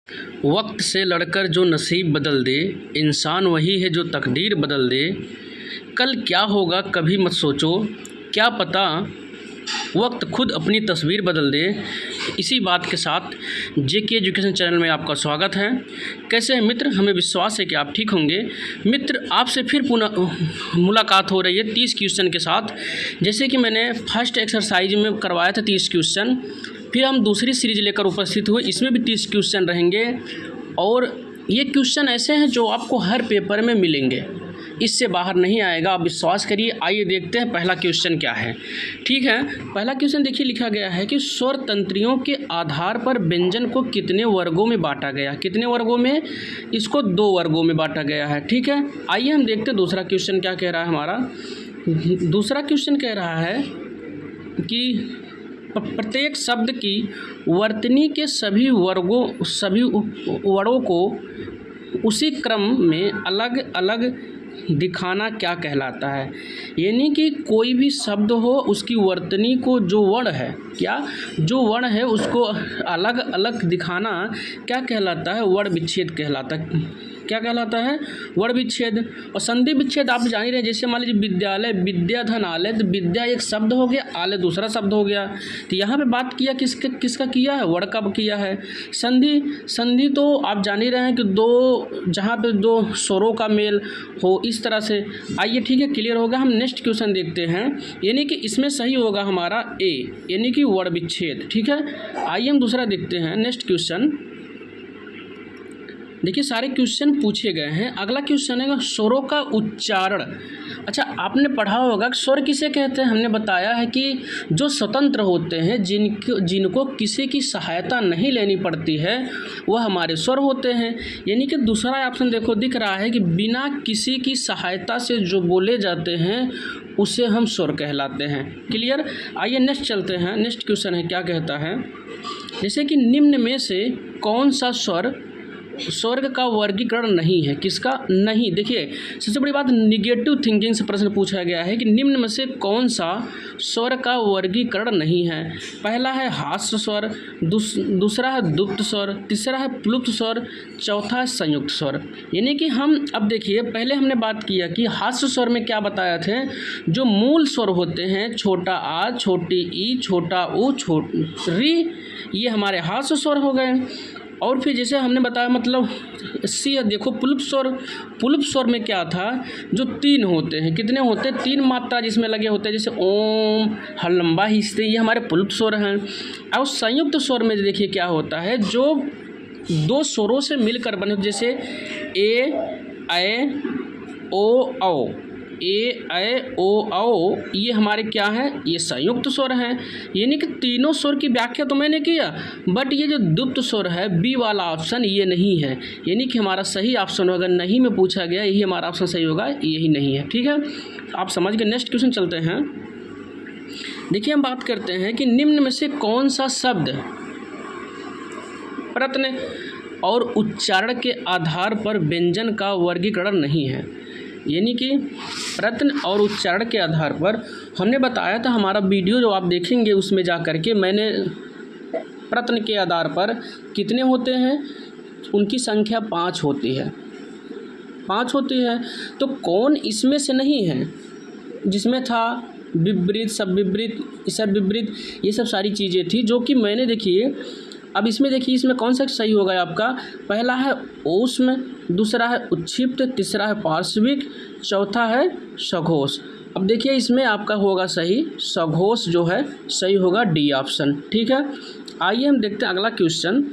वक्त से लड़कर जो नसीब बदल दे, इंसान वही है जो तकदीर बदल दे। कल क्या होगा कभी मत सोचो, क्या पता वक्त खुद अपनी तस्वीर बदल दे। इसी बात के साथ जेके एजुकेशन चैनल में आपका स्वागत है। कैसे हैं मित्र? हमें विश्वास है कि आप ठीक होंगे। मित्र, आपसे फिर पुनः मुलाकात हो रही है 30 क्वेश्चन के साथ। जैसे कि मैंने फर्स्ट एक्सरसाइज में करवाया था 30 क्वेश्चन, फिर हम दूसरी सीरीज लेकर उपस्थित हुए, इसमें भी 30 क्वेश्चन रहेंगे। और ये क्वेश्चन ऐसे हैं जो आपको हर पेपर में मिलेंगे, इससे बाहर नहीं आएगा, आप विश्वास करिए। आइए देखते हैं पहला क्वेश्चन क्या है। ठीक है, पहला क्वेश्चन देखिए, लिखा गया है कि स्वर तंत्रियों के आधार पर व्यंजन को कितने वर्गों में बांटा गया। कितने वर्गों में? इसको 2 वर्गों में बांटा गया है। ठीक है, आइए हम देखते हैं दूसरा क्वेश्चन क्या कह रहा है हमारा। दूसरा क्वेश्चन कह रहा है कि प्रत्येक शब्द की वर्तनी के सभी वर्णों को उसी क्रम में अलग अलग दिखाना क्या कहलाता है। यानी कि कोई भी शब्द हो, उसकी वर्तनी को जो वर्ण है, जो वर्ण है उसको अलग अलग दिखाना क्या कहलाता है? वर्ण विच्छेद कहलाता है। क्या कहलाता है? वर्ण विच्छेद। और संधि विच्छेद आप जान ही रहे हैं। जैसे मान लीजिए विद्यालय, विद्याधन आलय, तो विद्या एक शब्द हो गया, आलय दूसरा शब्द हो गया। तो यहाँ पे बात किया किसका किया है? वर्ण का किया है। संधि तो आप जान ही रहे हैं कि जहाँ पे 2 स्वरों का मेल हो, इस तरह से। आइए, ठीक है, क्लियर होगा। हम नेक्स्ट क्वेश्चन देखते हैं। यानी कि इसमें सही होगा हमारा ए, यानी कि वर्ण विच्छेद। ठीक है, आइए हम दूसरा देखते हैं। नेक्स्ट क्वेश्चन देखिए, सारे क्वेश्चन पूछे गए हैं। अगला क्वेश्चन है स्वरों का उच्चारण। अच्छा, आपने पढ़ा होगा कि स्वर किसे कहते हैं। हमने बताया है कि जो स्वतंत्र होते हैं, जिनको किसी की सहायता नहीं लेनी पड़ती है, वह हमारे स्वर होते हैं। यानी कि दूसरा ऑप्शन देखो दिख रहा है कि बिना किसी की सहायता से जो बोले जाते हैं उसे हम स्वर कहलाते हैं। क्लियर? आइए नेक्स्ट चलते हैं। नेक्स्ट क्वेश्चन है, क्या कहता है, जैसे कि निम्न में से कौन सा स्वर्ग का वर्गीकरण नहीं है। किसका नहीं? देखिए, सबसे बड़ी बात, निगेटिव थिंकिंग से प्रश्न पूछा गया है कि निम्न में से कौन सा स्वर का वर्गीकरण नहीं है। पहला है हास्य स्वर, दूसरा है दुप्त स्वर, तीसरा है प्लुप्त स्वर, चौथा है संयुक्त स्वर। यानी कि हम अब देखिए, पहले हमने बात किया कि हास्य स्वर में क्या बताया थे, जो मूल स्वर होते हैं, छोटा आ, छोटी ई, छोटा ऊ, री, ये हमारे हास्य स्वर हो गए। और फिर जैसे हमने बताया, मतलब सी, देखो पुलुप स्वर में क्या था, जो 3 होते हैं। कितने होते हैं? 3 मात्रा जिसमें लगे होते हैं, जैसे ओम, हर लंबा हिस्से, ये हमारे पुलुप स्वर हैं। और संयुक्त स्वर में देखिए क्या होता है, जो 2 स्वरों से मिलकर बने, जैसे ए, ऐ, ओ, औ। ए, ऐ, ओ, औ, ये हमारे क्या हैं? ये संयुक्त स्वर हैं। यानी कि तीनों स्वर की व्याख्या तो मैंने किया, बट ये जो दुप्त स्वर है, बी वाला ऑप्शन, ये नहीं है। यानी कि हमारा सही ऑप्शन होगा, नहीं में पूछा गया, यही हमारा ऑप्शन सही होगा, यही नहीं है। ठीक है, आप समझ गए। नेक्स्ट क्वेश्चन चलते हैं। देखिए, हम बात करते हैं कि निम्न में से कौन सा शब्द प्रत्यय और उच्चारण के आधार पर व्यंजन का वर्गीकरण नहीं है। यानी कि प्रत्यय और उच्चारण के आधार पर हमने बताया था, हमारा वीडियो जो आप देखेंगे उसमें जा कर के मैंने प्रत्यय के आधार पर कितने होते हैं, उनकी संख्या 5 होती है। 5 होती है। तो कौन इसमें से नहीं है, जिसमें था विपरीत, सब विपरीत, सब विपरीत, ये सब सारी चीज़ें थी जो कि मैंने, देखिए अब इसमें देखिए, इसमें कौन सा सही होगा आपका? पहला है ऊष्म, दूसरा है उच्छिष्ट, तीसरा है पार्श्विक, चौथा है सघोष। अब देखिए, इसमें आपका होगा सही सघोष, जो है सही होगा डी ऑप्शन। ठीक है, आइए हम देखते हैं अगला क्वेश्चन।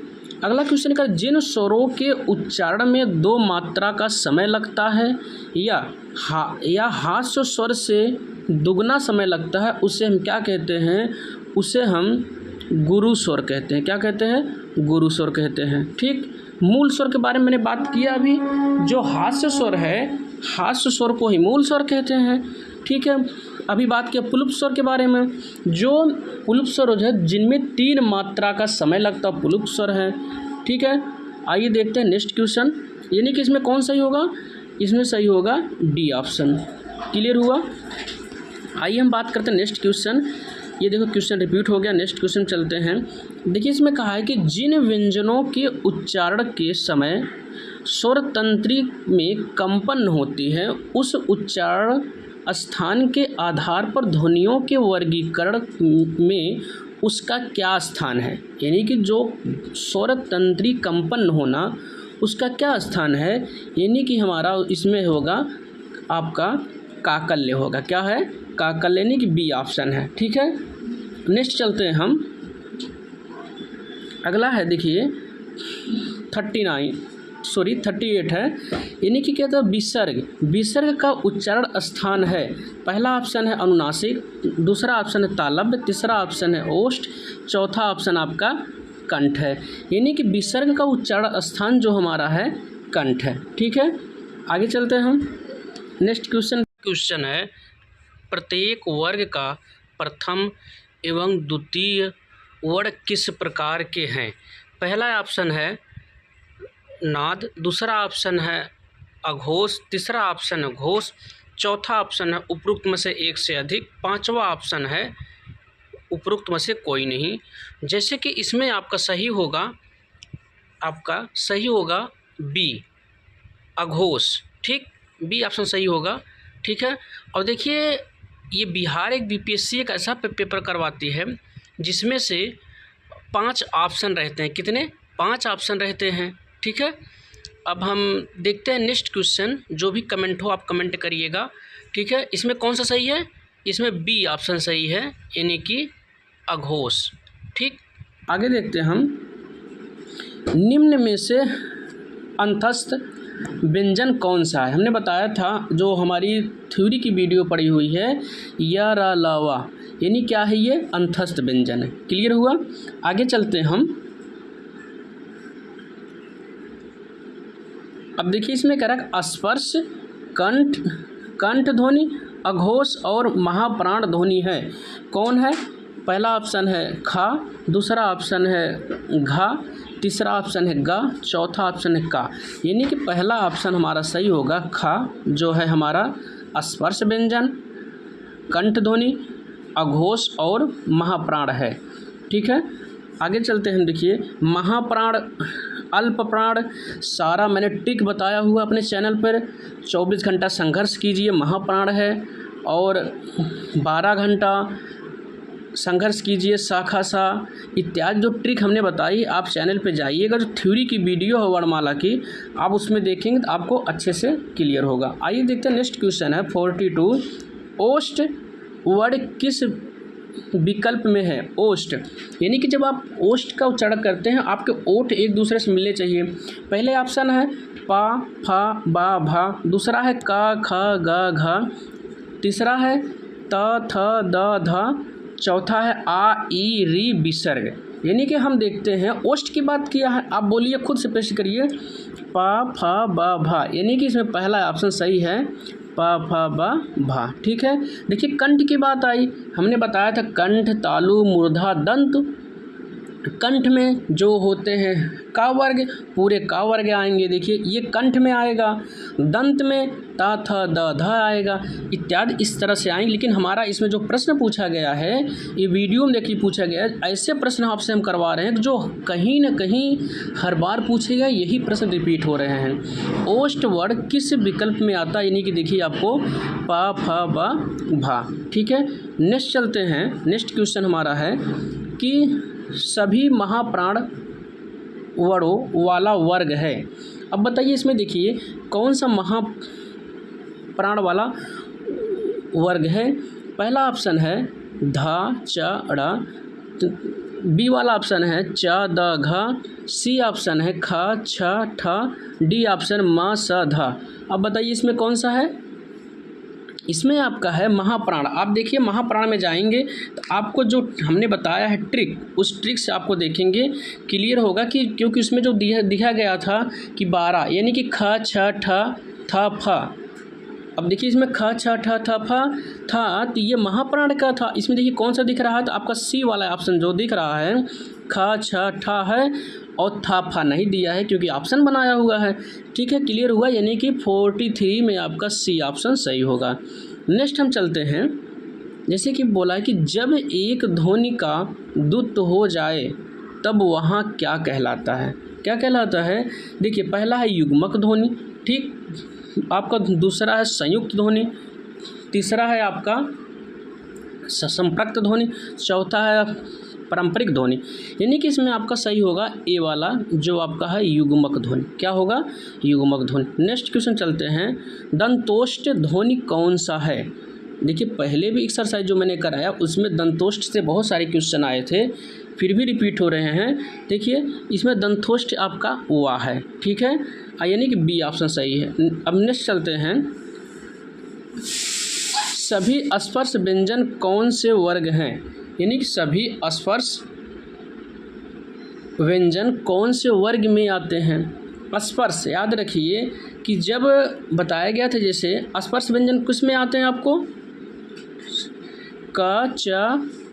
अगला क्वेश्चन का, जिन स्वरों के उच्चारण में 2 मात्रा का समय लगता है या हास्य स्वर से दुगना समय लगता है, उसे हम क्या कहते हैं? उसे हम गुरु स्वर कहते हैं। क्या कहते हैं? गुरु स्वर कहते हैं। ठीक, मूल स्वर के बारे में मैंने बात किया अभी। जो हास्य स्वर है, हास्य स्वर को ही मूल स्वर कहते हैं। ठीक है, अभी बात किया पुलुप स्वर के बारे में। जो पुलुप स्वर है, जिनमें 3 मात्रा का समय लगता है, पुलुप स्वर है। ठीक है, आइए देखते हैं नेक्स्ट क्वेश्चन। यानी कि इसमें कौन सही होगा? इसमें सही होगा डी ऑप्शन। क्लियर हुआ? आइए हम बात करते हैं नेक्स्ट क्वेश्चन। ये देखो क्वेश्चन रिपीट हो गया। नेक्स्ट क्वेश्चन चलते हैं। देखिए इसमें कहा है कि जिन व्यंजनों के उच्चारण के समय स्वर तंत्री में कंपन होती है उस उच्चारण स्थान के आधार पर ध्वनियों के वर्गीकरण में उसका क्या स्थान है। यानी कि जो स्वर तंत्री कंपन होना उसका क्या स्थान है, यानी कि हमारा इसमें होगा आपका काकल्य होगा। क्या है? काकल्य, यानी कि बी ऑप्शन है। ठीक है, नेक्स्ट चलते हैं हम। अगला है देखिए 38 है, यानी कि क्या था? विसर्ग। विसर्ग का उच्चारण स्थान है, पहला ऑप्शन है अनुनासिक, दूसरा ऑप्शन है तालव्य, तीसरा ऑप्शन है ओष्ठ, चौथा ऑप्शन आपका कंठ है। यानी कि विसर्ग का उच्चारण स्थान जो हमारा है कंठ है। ठीक है, आगे चलते हैं हम। नेक्स्ट क्वेश्चन है प्रत्येक वर्ग का प्रथम एवं द्वितीय वर्ण किस प्रकार के हैं। पहला ऑप्शन है नाद, दूसरा ऑप्शन है अघोष, तीसरा ऑप्शन है घोष, चौथा ऑप्शन है उपरोक्त में से एक से अधिक, पांचवा ऑप्शन है उपरोक्त में से कोई नहीं। जैसे कि इसमें आपका सही होगा बी अघोष। ठीक, बी ऑप्शन सही होगा। ठीक है, और देखिए ये बिहार एक बीपीएससी एक ऐसा पेपर करवाती है जिसमें से 5 ऑप्शन रहते हैं। कितने? 5 ऑप्शन रहते हैं। ठीक है, अब हम देखते हैं नेक्स्ट क्वेश्चन। जो भी कमेंट हो आप कमेंट करिएगा। ठीक है, इसमें कौन सा सही है? इसमें बी ऑप्शन सही है, यानी कि अघोष। ठीक, आगे देखते हैं हम। निम्न में से अंतस्थ व्यंजन कौन सा है। हमने बताया था जो हमारी थ्योरी की वीडियो पड़ी हुई है या रा लावा, यानी क्या है? ये अंतस्थ व्यंजन है। क्लियर हुआ? आगे चलते हैं हम। अब देखिए इसमें कह रहा है स्पर्श, कंठ ध्वनि, अघोष और महाप्राण ध्वनि है। कौन है? पहला ऑप्शन है खा, दूसरा ऑप्शन है घा, तीसरा ऑप्शन है गा, चौथा ऑप्शन है का। यानी कि पहला ऑप्शन हमारा सही होगा खा, जो है हमारा स्पर्श व्यंजन, कंठ ध्वनि, अघोष और महाप्राण है। ठीक है, आगे चलते हैं। देखिए महाप्राण, अल्प प्राण, सारा मैंने ट्रिक बताया हुआ अपने चैनल पर। 24 घंटा संघर्ष कीजिए, महाप्राण है, और 12 घंटा संघर्ष कीजिए, शाखा सा इत्यादि जो ट्रिक हमने बताई आप चैनल पे जाइएगा। जो थ्योरी की वीडियो है वर्णमाला की, आप उसमें देखेंगे तो आपको अच्छे से क्लियर होगा। आइए देखते हैं नेक्स्ट क्वेश्चन है 42। ओष्ठ वर्ण किस विकल्प में है? ओष्ठ, यानी कि जब आप ओष्ठ का उच्चारण करते हैं आपके ओठ एक दूसरे से मिलने चाहिए। पहले ऑप्शन है पा, फा, बा, भा, दूसरा है का, खा, गा, घा, तीसरा है त, थ, द, ध, चौथा है आ, ई, री विसर्ग। यानी कि हम देखते हैं ओष्ठ की बात किया है, आप बोलिए खुद से पेश करिए पा, फा, बा, भा, यानी कि इसमें पहला ऑप्शन सही है पा, फा, बा, भा। ठीक है, देखिए कंठ की बात आई, हमने बताया था कंठ, तालु, मूर्धा, दंत। कंठ में जो होते हैं का वर्ग, पूरे का वर्ग आएंगे। देखिए ये कंठ में आएगा, दंत में ता, थ, द, ध आएगा, इत्यादि इस तरह से आएंगे। लेकिन हमारा इसमें जो प्रश्न पूछा गया है, ये वीडियो में देखिए पूछा गया है, ऐसे प्रश्न आपसे हम करवा रहे हैं जो कहीं न कहीं हर बार पूछे गए, यही प्रश्न रिपीट हो रहे हैं। ओष्ठ वर्ण किस विकल्प में आता है? यानी कि देखिए आपको पा, फा, बा, भा। ठीक है, नेक्स्ट चलते हैं। नेक्स्ट क्वेश्चन हमारा है कि सभी महाप्राण वर्णों वाला वर्ग है। अब बताइए इसमें देखिए कौन सा महाप्राण वाला वर्ग है। पहला ऑप्शन है धा, च, ड़, बी वाला ऑप्शन है च, द, घ, सी ऑप्शन है ख, छ, ठ, डी ऑप्शन म, स, ध। अब बताइए इसमें कौन सा है? इसमें आपका है महाप्राण। आप देखिए महाप्राण में जाएंगे तो आपको जो हमने बताया है ट्रिक, उस ट्रिक से आपको देखेंगे क्लियर होगा कि क्योंकि उसमें जो दिया गया था कि 12, यानी कि ख, छ, ठ, थ, फ। अब देखिए इसमें ख, छ, ठ, थ, फ था, तो ये महाप्राण का था। इसमें देखिए कौन सा दिख रहा है? तो आपका सी वाला ऑप्शन जो दिख रहा है ख, छ, ठ है, और था फा नहीं दिया है क्योंकि ऑप्शन बनाया हुआ है। ठीक है, क्लियर हुआ, यानी कि 43 में आपका सी ऑप्शन सही होगा। नेक्स्ट हम चलते हैं जैसे कि बोला है कि जब एक ध्वनि का द्वुत्व हो जाए तब वहाँ क्या कहलाता है, क्या कहलाता है। देखिए पहला है युग्मक ध्वनि, ठीक, आपका दूसरा है संयुक्त ध्वनि, तीसरा है आपका संप्रक्त ध्वनि, चौथा है पारंपरिक ध्वनि। यानी कि इसमें आपका सही होगा ए वाला जो आपका है युग्मक ध्वनि। क्या होगा, युग्मक ध्वनि। नेक्स्ट क्वेश्चन चलते हैं, दंतोष्ठ ध्वनि कौन सा है। देखिए पहले भी एक्सरसाइज जो मैंने कराया उसमें दंतोष्ठ से बहुत सारे क्वेश्चन आए थे, फिर भी रिपीट हो रहे हैं। देखिए इसमें दंतोष्ठ आपका वा है, ठीक है, यानी कि बी ऑप्शन सही है। अब नेक्स्ट चलते हैं, सभी स्पर्श व्यंजन कौन से वर्ग हैं, यानी कि सभी स्पर्श व्यंजन कौन से वर्ग में आते हैं। स्पर्श याद रखिए कि जब बताया गया था जैसे स्पर्श व्यंजन किस में आते हैं आपको, क च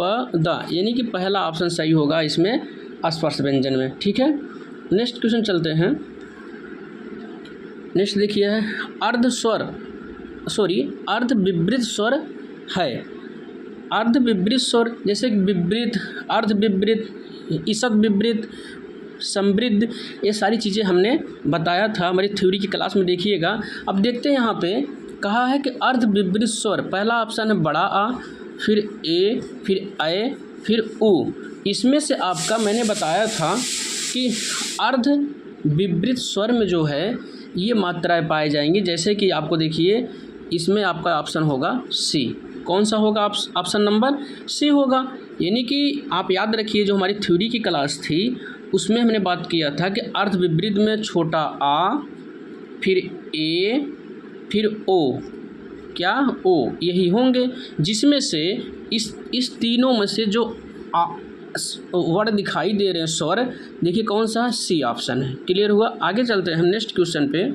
प द, यानी कि पहला ऑप्शन सही होगा इसमें स्पर्श व्यंजन में, ठीक है। नेक्स्ट क्वेश्चन चलते हैं, नेक्स्ट देखिए है अर्ध विवृत स्वर है। अर्ध विवृत स्वर जैसे विवृत, अर्ध विवृत, ईषद विवृत, समृद्ध, ये सारी चीज़ें हमने बताया था हमारी थ्योरी की क्लास में, देखिएगा। अब देखते हैं यहाँ पे कहा है कि अर्ध विवृत स्वर, पहला ऑप्शन है बड़ा आ, फिर ए, फिर ए, फिर उ। इसमें से आपका मैंने बताया था कि अर्ध विवृत स्वर में जो है ये मात्राएं पाई जाएंगी, जैसे कि आपको देखिए इसमें आपका ऑप्शन होगा सी। कौन सा होगा, ऑप्शन नंबर सी होगा। यानी कि आप याद रखिए जो हमारी थ्योरी की क्लास थी उसमें हमने बात किया था कि अर्ध विवृत में छोटा आ, फिर ए, फिर ओ, क्या ओ, यही होंगे, जिसमें से इस तीनों में से जो वर्ड दिखाई दे रहे हैं स्वर, देखिए कौन सा, सी ऑप्शन है। क्लियर हुआ। आगे चलते हैं नेक्स्ट क्वेश्चन पे।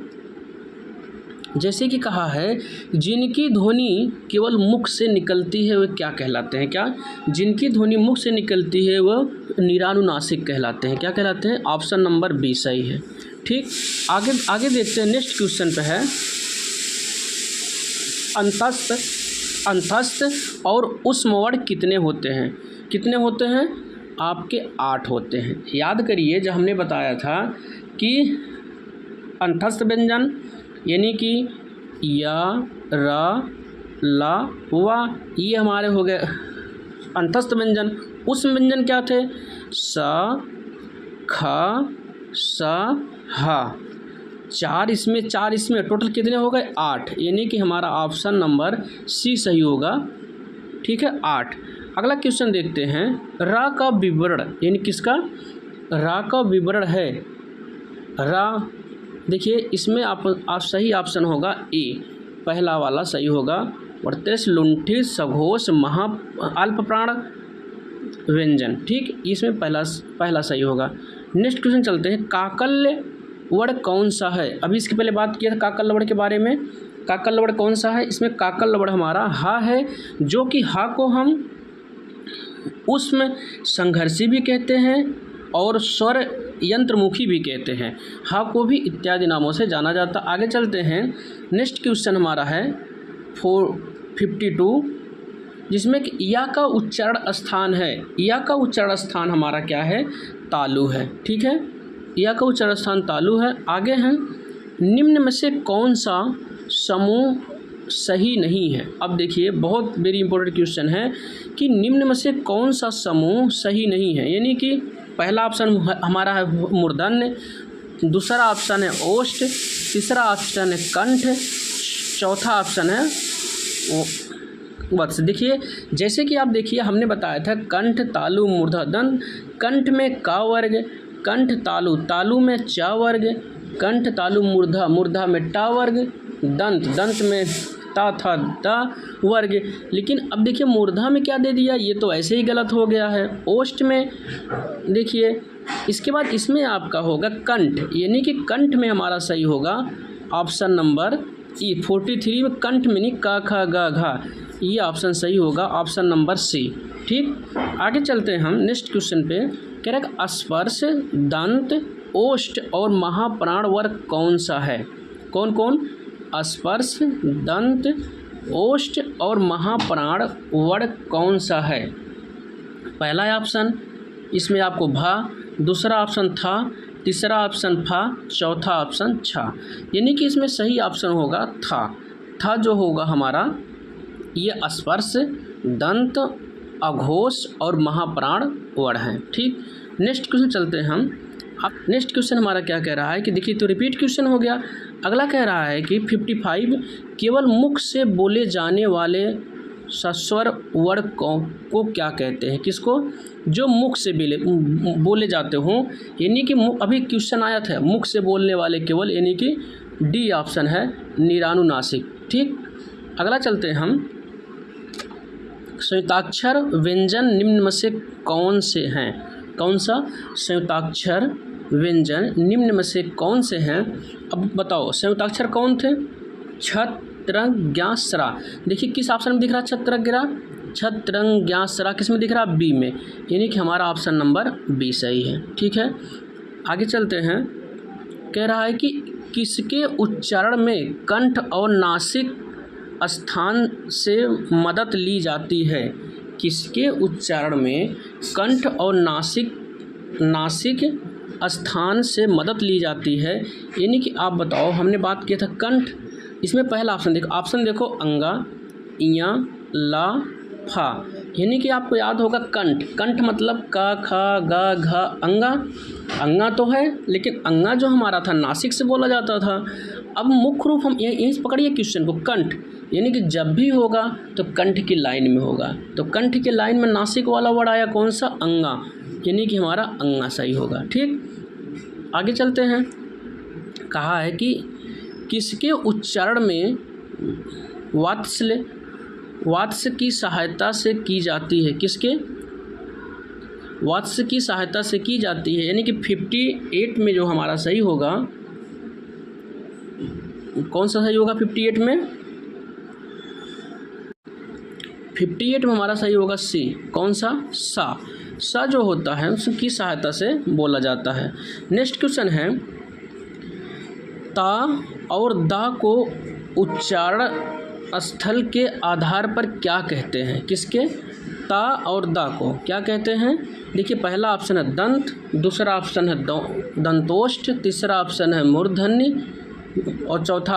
जैसे कि कहा है जिनकी ध्वनि केवल मुख से निकलती है वे क्या कहलाते हैं, क्या, जिनकी ध्वनि मुख से निकलती है वह निरानुनासिक कहलाते हैं। क्या कहलाते हैं, ऑप्शन नंबर बी सही है, ठीक। आगे देखते हैं, नेक्स्ट क्वेश्चन पे है अंतस्थ और उष्मवर्ण कितने होते हैं, कितने होते हैं, आपके 8 होते हैं। याद करिए जब हमने बताया था कि अंतस्थ व्यंजन यानी कि या, र, ला, वा, ये हमारे हो गए अंतस्थ व्यंजन। उष्म व्यंजन क्या थे, स, ख, स, ह। चार इसमें टोटल कितने हो गए, 8, यानी कि हमारा ऑप्शन नंबर सी सही होगा, ठीक है, 8। अगला क्वेश्चन देखते हैं, रा का विवरण, यानी किसका, रा का विवरण है। रा देखिए इसमें आप सही ऑप्शन होगा ए, पहला वाला सही होगा। वर्तेश, लुंठी, सघोष, महा, अल्प प्राण व्यंजन, ठीक, इसमें पहला सही होगा। नेक्स्ट क्वेश्चन चलते हैं, काकल्य वर्ण कौन सा है। अभी इसके पहले बात किया था काकल्य वर्ण के बारे में। काकल्य वर्ण कौन सा है, इसमें काकल्य वर्ण हमारा हा है, जो कि हा को हम उष्म संघर्षी भी कहते हैं और स्वर यंत्रमुखी भी कहते हैं, हा को भी इत्यादि नामों से जाना जाता। आगे चलते हैं, नेक्स्ट क्वेश्चन हमारा है 452, जिसमें कि या का उच्चारण स्थान है। या का उच्चारण स्थान हमारा क्या है, तालु है, ठीक है, या का उच्चारण स्थान तालु है। आगे हैं, निम्न में से कौन सा समूह सही नहीं है। अब देखिए बहुत वेरी इंपॉर्टेंट क्वेश्चन है कि निम्न में से कौन सा समूह सही नहीं है, यानी कि पहला ऑप्शन हमारा है मूर्धन्य, दूसरा ऑप्शन है ओष्ठ, तीसरा ऑप्शन है कंठ, चौथा ऑप्शन है वत्स। देखिए जैसे कि आप देखिए हमने बताया था कंठ, तालु, मूर्धा, दंत। कंठ में का वर्ग, कंठ तालु, तालु में चा वर्ग, कंठ तालु मूर्धा, मूर्धा में टा वर्ग, दंत, दंत में ता था दा वर्ग। लेकिन अब देखिए मूर्धा में क्या दे दिया, ये तो ऐसे ही गलत हो गया है। ओष्ठ में देखिए, इसके बाद इसमें आपका होगा कंठ, यानी कि कंठ में हमारा सही होगा ऑप्शन नंबर ई। 43 में कंठ में नहीं, का, खा, गा, घा, ये ऑप्शन सही होगा, ऑप्शन नंबर सी, ठीक। आगे चलते हैं हम नेक्स्ट क्वेश्चन पे। कह रहा है स्पर्श, दंत, ओष्ठ और महाप्राण वर्ग कौन सा है। कौन कौन, स्पर्श, दंत, ओष्ठ और महाप्राण वर्ण कौन सा है? पहला ऑप्शन इसमें आपको भा, दूसरा ऑप्शन था, तीसरा ऑप्शन फा, चौथा ऑप्शन छा। यानी कि इसमें सही ऑप्शन होगा था जो होगा हमारा ये स्पर्श, दंत, अघोष और महाप्राण वर्ण है। ठीक, नेक्स्ट क्वेश्चन चलते हैं हम। अब नेक्स्ट क्वेश्चन हमारा क्या कह रहा है कि देखिए, तो रिपीट क्वेश्चन हो गया। अगला कह रहा है कि 55 केवल मुख से बोले जाने वाले सस्वर वर्ण को क्या कहते हैं? किसको? जो मुख से बोले जाते हों, यानी कि अभी क्वेश्चन आया था मुख से बोलने वाले केवल, यानी कि डी ऑप्शन है निरानुनासिक। ठीक, अगला चलते हैं हम। संयुक्ताक्षर व्यंजन निम्न में से कौन से हैं? कौन सा संयुक्ताक्षर व्यंजन निम्न में से कौन से हैं? अब बताओ संयुक्ताक्षर कौन थे? छत, रंग, ज्ञा, सरा। देखिए किस ऑप्शन में दिख रहा है छत, रंग, ज्ञा, सरा किस में दिख रहा है? बी में, यानी कि हमारा ऑप्शन नंबर बी सही है। ठीक है, आगे चलते हैं। कह रहा है कि किसके उच्चारण में कंठ और नासिक स्थान से मदद ली जाती है? किसके उच्चारण में कंठ और नासिक स्थान से मदद ली जाती है? यानी कि आप बताओ, हमने बात किया था कंठ, इसमें पहला ऑप्शन देखो अंगा, इया, ला, फा। यानी कि आपको याद होगा कंठ मतलब का, खा, गा, घा, अंगा तो है, लेकिन अंगा जो हमारा था नासिक से बोला जाता था। अब मुख्य रूप हम यहीं पकड़िए क्वेश्चन को, कंठ यानी कि जब भी होगा तो कंठ की लाइन में होगा, तो कंठ की लाइन में नासिक वाला वर्ड आया कौन सा? अंगा, यानी कि हमारा अंगा सही होगा। ठीक, आगे चलते हैं। कहा है कि किसके उच्चारण में वात्स्य की सहायता से की जाती है? किसके? वात्स्य की सहायता से की जाती है, यानी कि 58 में जो हमारा सही होगा, कौन सा सही होगा 58 में? 58 में हमारा सही होगा सी। कौन सा? सा जो होता है उसकी सहायता से बोला जाता है। नेक्स्ट क्वेश्चन है, ता और दा को उच्चारण स्थल के आधार पर क्या कहते हैं? किसके? ता और दा को क्या कहते हैं? देखिए पहला ऑप्शन है दंत, दूसरा ऑप्शन है दंतोष्ठ, तीसरा ऑप्शन है मूर्धन्य और चौथा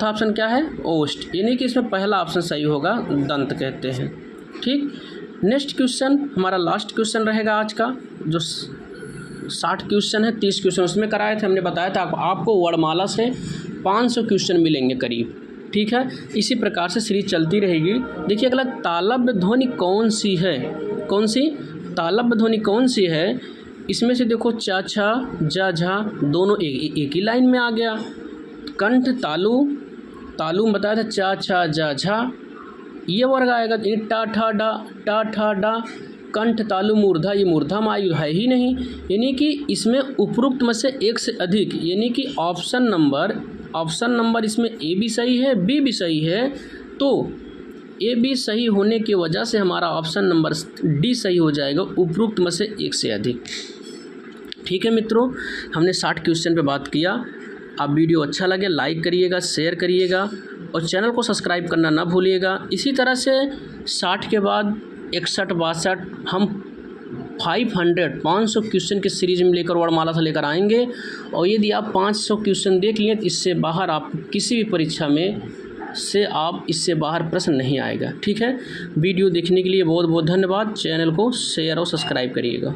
ऑप्शन क्या है? ओष्ठ। यानी कि इसमें पहला ऑप्शन सही होगा, दंत कहते हैं। ठीक, नेक्स्ट क्वेश्चन हमारा लास्ट क्वेश्चन रहेगा आज का, जो 60 क्वेश्चन है, 30 क्वेश्चन उसमें कराए थे। हमने बताया था आपको वर्णमाला से 500 क्वेश्चन मिलेंगे करीब। ठीक है, इसी प्रकार से सीरीज चलती रहेगी। देखिए अगला तालव्य ध्वनि कौन सी है? कौन सी तालव्य ध्वनि कौन सी है? इसमें से देखो चा, छा, जा, झा दोनों एक ही लाइन में आ गया। कंठ तालु बताया था, चा, छा, जा, झा ये वर्ग आएगा। टा, ठा, डा, कंठ, तालु, मूर्धा, ये मूर्धा मायु है ही नहीं। यानी कि इसमें उपरोक्त में से एक से अधिक, यानी कि ऑप्शन नंबर इसमें ए भी सही है, बी भी सही है, तो ए बी सही होने की वजह से हमारा ऑप्शन नंबर डी सही हो जाएगा, उपरोक्त में से एक से अधिक। ठीक है मित्रों, हमने 60 क्वेश्चन पे बात किया। आप वीडियो अच्छा लगे लाइक करिएगा, शेयर करिएगा और चैनल को सब्सक्राइब करना ना भूलिएगा। इसी तरह से 60 के बाद 61, 62 हम 500 क्वेश्चन की सीरीज में लेकर वर्णमाला से लेकर आएंगे। और यदि आप 500 क्वेश्चन देख लिए तो इससे बाहर आप किसी भी परीक्षा में से आप इससे बाहर प्रश्न नहीं आएगा। ठीक है, वीडियो देखने के लिए बहुत बहुत धन्यवाद। चैनल को शेयर और सब्सक्राइब करिएगा।